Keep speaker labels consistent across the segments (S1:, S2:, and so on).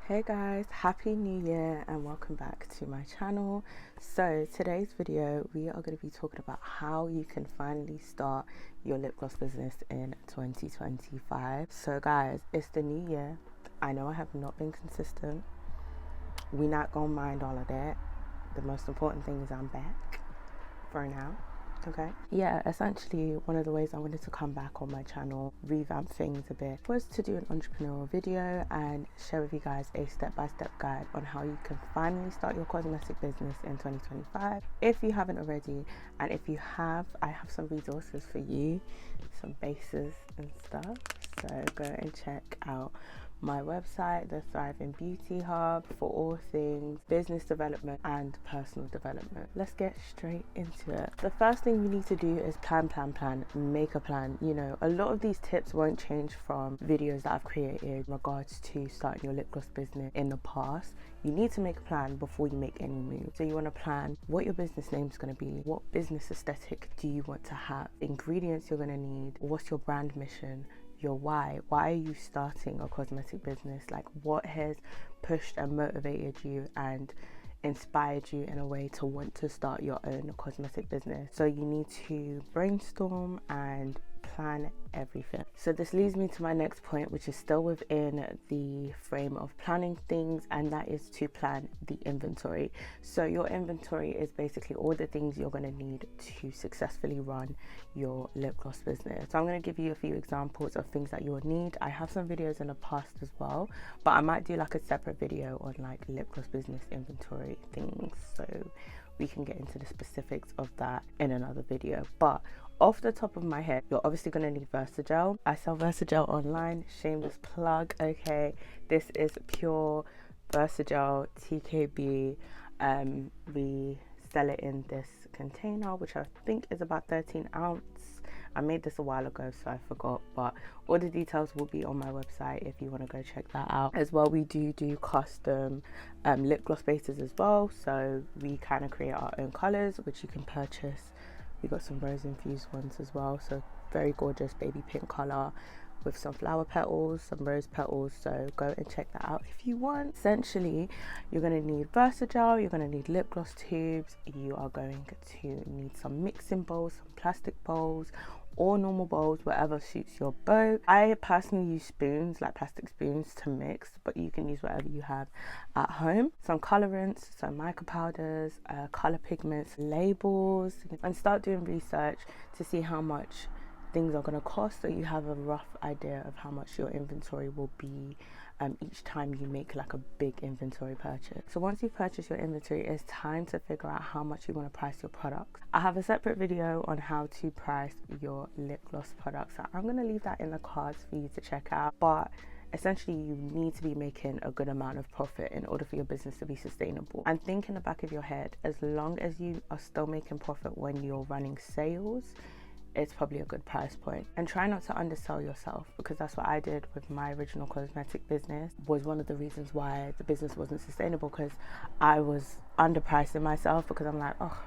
S1: Hey guys, happy new year and welcome back to my channel. So today's video we are going to be talking about how you can finally start your lip gloss business in 2025. So guys, it's the new year. I know I have not been consistent. We not gonna mind all of that. The most important thing is I'm back for now. Okay, yeah, essentially one of the ways I wanted to come back on my channel, revamp things a bit, was to do an entrepreneurial video and share with you guys a step-by-step guide on how you can finally start your cosmetic business in 2025 if you haven't already. And if you have, I have some resources for you, some bases and stuff, so go and check out my website, the Thriving Beauty Hub, for all things business development and personal development. Let's get straight into it. The first thing you need to do is plan, make a plan. You know, a lot of these tips won't change from videos that I've created in regards to starting your lip gloss business in the past. You need to make a plan before you make any moves. So you want to plan what your business name is going to be, what business aesthetic do you want to have, ingredients you're going to need, what's your brand mission, your why are you starting a cosmetic business, like what has pushed and motivated you and inspired you in a way to want to start your own cosmetic business. So you need to brainstorm and plan everything. So this leads me to my next point, which is still within the frame of planning things, and that is to plan the inventory. So your inventory is basically all the things you're going to need to successfully run your lip gloss business. So I'm going to give you a few examples of things that you'll need. I have some videos in the past as well, but I might do like a separate video on like lip gloss business inventory things, so we can get into the specifics of that in another video. But off the top of my head, you're obviously going to need Versagel. I sell Versagel online, shameless plug. Okay, this is pure Versagel TKB. We sell it in this container, which I think is about 13 ounce. I made this a while ago, so I forgot, but all the details will be on my website if you want to go check that out. As well, we do custom lip gloss bases as well, so we kind of create our own colors, which you can purchase. We got some rose infused ones as well, so very gorgeous baby pink color with some flower petals, some rose petals, so go and check that out if you want. Essentially, you're going to need Versagel, you're going to need lip gloss tubes, you are going to need some mixing bowls, some plastic bowls or normal bowls, whatever suits your boat. I personally use spoons, like plastic spoons, to mix, but you can use whatever you have at home. Some colorants, some mica powders, color pigments, labels, and start doing research to see how much things are going to cost, so you have a rough idea of how much your inventory will be each time you make like a big inventory purchase. So once you purchase your inventory, it's time to figure out how much you want to price your products. I have a separate video on how to price your lip gloss products, so I'm going to leave that in the cards for you to check out. But essentially, you need to be making a good amount of profit in order for your business to be sustainable. And think in the back of your head, as long as you are still making profit when you're running sales, it's probably a good price point. And try not to undersell yourself, because that's what I did with my original cosmetic business. Was one of the reasons why the business wasn't sustainable, because I was underpricing myself, because I'm like, oh,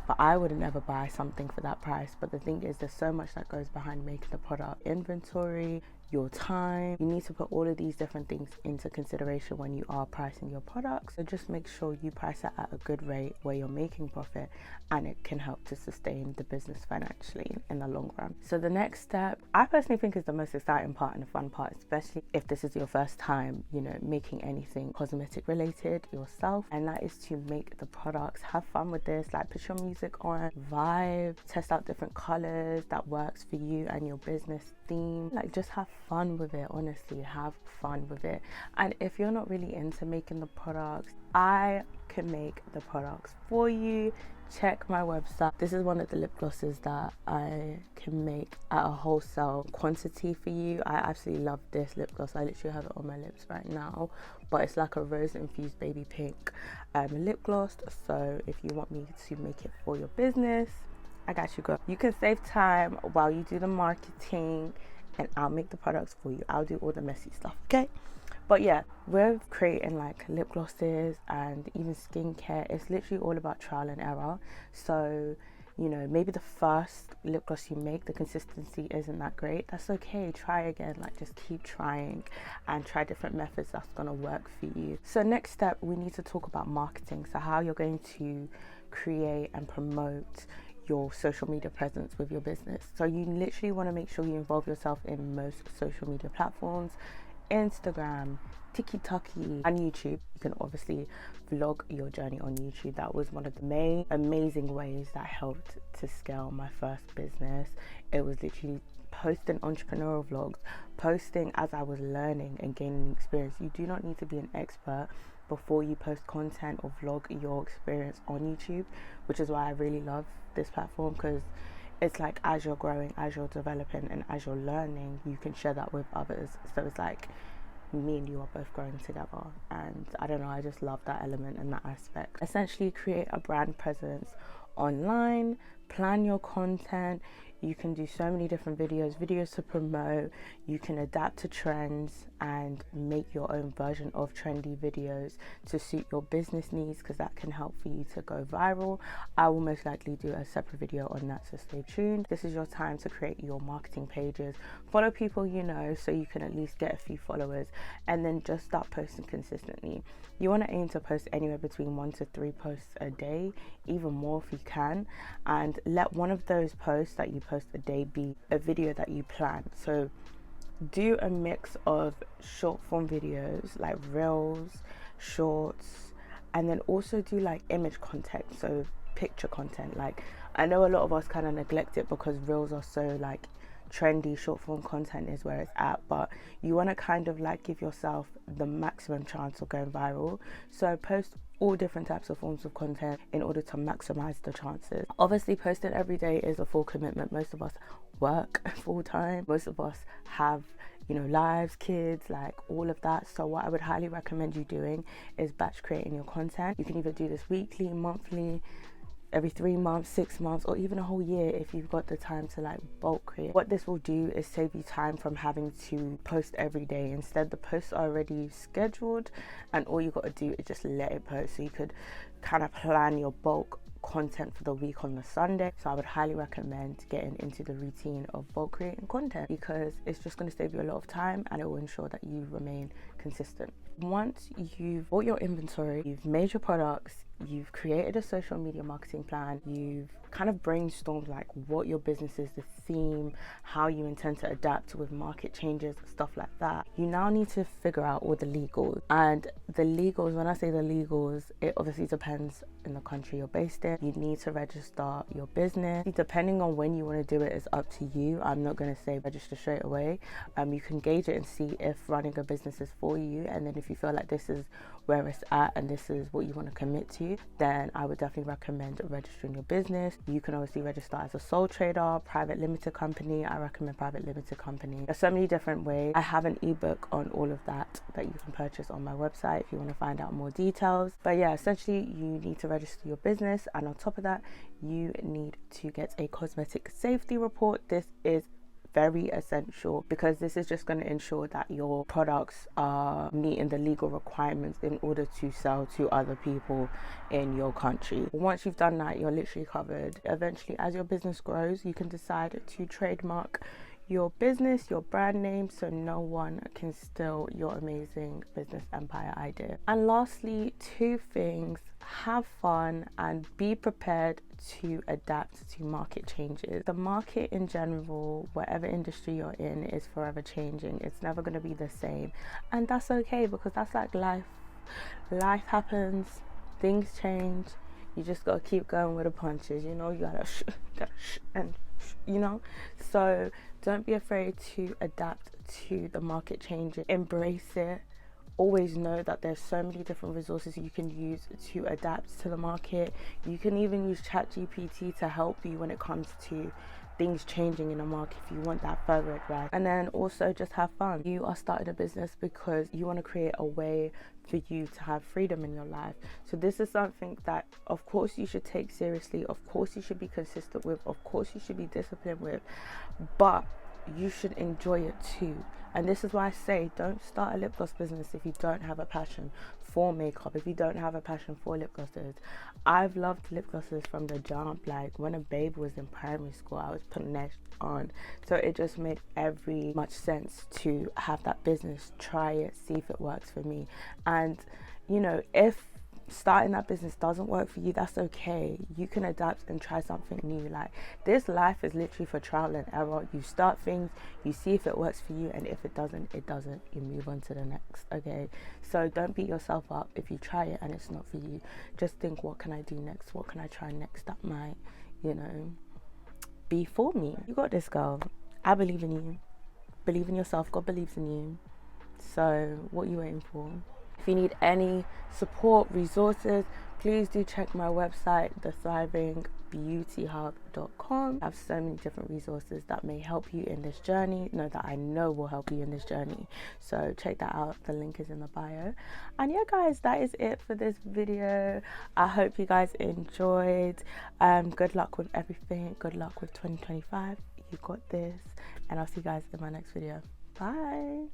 S1: but I would never buy something for that price. But the thing is, there's so much that goes behind making the product. Inventory, your time, you need to put all of these different things into consideration when you are pricing your products. So just make sure you price it at a good rate where you're making profit, and it can help to sustain the business financially in the long run. So the next step, I personally think, is the most exciting part and the fun part, especially if this is your first time, you know, making anything cosmetic related yourself, and that is to make the products. Have fun with this, like put your music on, vibe, test out different colors that works for you and your business theme. Like, just have fun with it. Honestly, have fun with it. And if you're not really into making the products, I can make the products for you. Check my website. This is one of the lip glosses that I can make at a wholesale quantity for you. I absolutely love this lip gloss. I literally have it on my lips right now, but it's like a rose infused baby pink lip gloss. So if you want me to make it for your business, I got you, girl. You can save time while you do the marketing, and I'll make the products for you. I'll do all the messy stuff, okay? But yeah, we're creating like lip glosses and even skincare. It's literally all about trial and error. So you know, maybe the first lip gloss you make, the consistency isn't that great. That's okay. Try again. Like, just keep trying and try different methods that's going to work for you. So next step, we need to talk about marketing. So how you're going to create and promote your social media presence with your business. So you literally want to make sure you involve yourself in most social media platforms: Instagram, TikTok, and YouTube. You can obviously vlog your journey on YouTube. That was one of the main amazing ways that helped to scale my first business. It was literally posting entrepreneurial vlogs, posting as I was learning and gaining experience. You do not need to be an expert before you post content or vlog your experience on YouTube, which is why I really love this platform, because it's like, as you're growing, as you're developing, and as you're learning, you can share that with others. So it's like me and you are both growing together, and I don't know, I just love that element and that aspect. Essentially, create a brand presence online, plan your content. You can do so many different videos to promote. You can adapt to trends and make your own version of trendy videos to suit your business needs, because that can help for you to go viral. I will most likely do a separate video on that, so stay tuned. This is your time to create your marketing pages. Follow people you know, so you can at least get a few followers, and then just start posting consistently. You want to aim to post anywhere between 1 to 3 posts a day, even more if you can, and let one of those posts that you post a day be a video that you plan. So do a mix of short form videos like reels, shorts, and then also do like image content, so picture content. Like, I know a lot of us kind of neglect it because reels are so like trendy. Short form content is where it's at, but you want to kind of like give yourself the maximum chance of going viral. So post all different types of forms of content in order to maximize the chances. Obviously, posting every day is a full commitment. Most of us work full time. Most of us have, you know, lives, kids, like all of that. So what I would highly recommend you doing is batch creating your content. You can either do this weekly, monthly, every 3 months, 6 months, or even a whole year if you've got the time to like bulk create. What this will do is save you time from having to post every day. Instead, the posts are already scheduled, and all you got to do is just let it post. So you could kind of plan your bulk content for the week on the Sunday. So I would highly recommend getting into the routine of bulk creating content, because it's just going to save you a lot of time and it will ensure that you remain consistent. Once you've bought your inventory, you've made your products, you've created a social media marketing plan, you've kind of brainstormed like what your business is, the theme, how you intend to adapt with market changes, stuff like that. You now need to figure out all the legals. And the legals, when I say the legals, it obviously depends in the country you're based in. You need to register your business. Depending on when you want to do it is up to you. I'm not going to say register straight away. You can gauge it and see if running a business is for you, and then if you feel like this is where it's at and this is what you want to commit to, then I would definitely recommend registering your business. You can obviously register as a sole trader, private limited company. I recommend private limited company. There's so many different ways. I have an ebook on all of that you can purchase on my website if you want to find out more details. But yeah, essentially you need to register your business, and on top of that you need to get a cosmetic safety report. This is very essential, because this is just going to ensure that your products are meeting the legal requirements in order to sell to other people in your country. Once you've done that, you're literally covered. Eventually, as your business grows, you can decide to trademark your business, your brand name, so no one can steal your amazing business empire idea. And lastly, 2 things: have fun and be prepared to adapt to market changes. The market in general, whatever industry you're in, is forever changing. It's never going to be the same, and that's okay, because that's like life. Life happens, things change. You just gotta keep going with the punches, you know. You gotta and you know. So don't be afraid to adapt to the market changes. Embrace it. Always know that there's so many different resources you can use to adapt to the market. You can even use ChatGPT to help you when it comes to things changing in the market if you want that further advice. And then also just have fun. You are starting a business because you want to create a way for you to have freedom in your life. So this is something that of course you should take seriously, of course you should be consistent with, of course you should be disciplined with, but you should enjoy it too. And this is why I say don't start a lip gloss business if you don't have a passion for makeup, if you don't have a passion for lip glosses. I've loved lip glosses from the jump. Like when a babe was in primary school, I was putting that on, so it just made every much sense to have that business, try it, see if it works for me. And you know, if starting that business doesn't work for you, that's okay. You can adapt and try something new. Like, this life is literally for trial and error. You start things, you see if it works for you, and if it doesn't, it doesn't. You move on to the next. Okay, so don't beat yourself up if you try it and it's not for you. Just think, what can I do next? What can I try next that might, you know, be for me? You got this, girl. I believe in you. Believe in yourself. God believes in you. So what are you waiting for? If you need any support, resources, please do check my website, thethrivingbeautyhub.com. I have so many different resources that may help you in this journey. No, that I know will help you in this journey. So check that out. The link is in the bio. And yeah, guys, that is it for this video. I hope you guys enjoyed. Good luck with everything. Good luck with 2025. You got this. And I'll see you guys in my next video. Bye.